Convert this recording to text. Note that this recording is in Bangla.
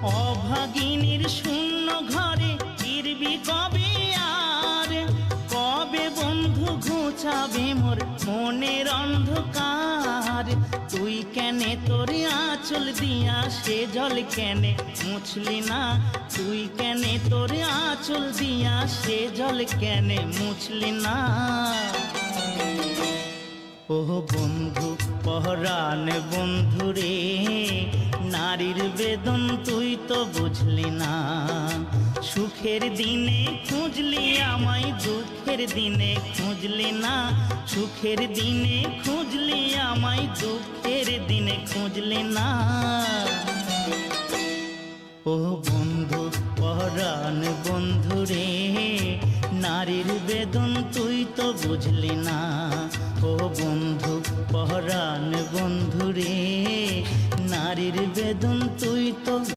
অভাগিনীর শূন্য ঘরে ফিরবি কবে আর? কবে বন্ধু ঘুচাবে মোর মনের অন্ধকার? তুই কেনে তোর আঁচল দিয়া সে জল কেনে মুছলি না? তুই কেনে তোর আঁচল দিয়া সে জল কেনে মুছলি না? ও বন্ধু পহরান বন্ধু রে, নারীর বেদন তুই তো বুঝলি না। সুখের দিনে খুঁজলি আমায়, দুঃখের দিনে খুঁজলি না। সুখের দিনে খুঁজলি আমায়, দুঃখের দিনে খুঁজলি না। ও বন্ধু পহরান বন্ধু রে, নারীর বেদন তুই তো বুঝলি না। ও বন্ধু পহরান বন্ধু রে, নারীর বেদন তুই তো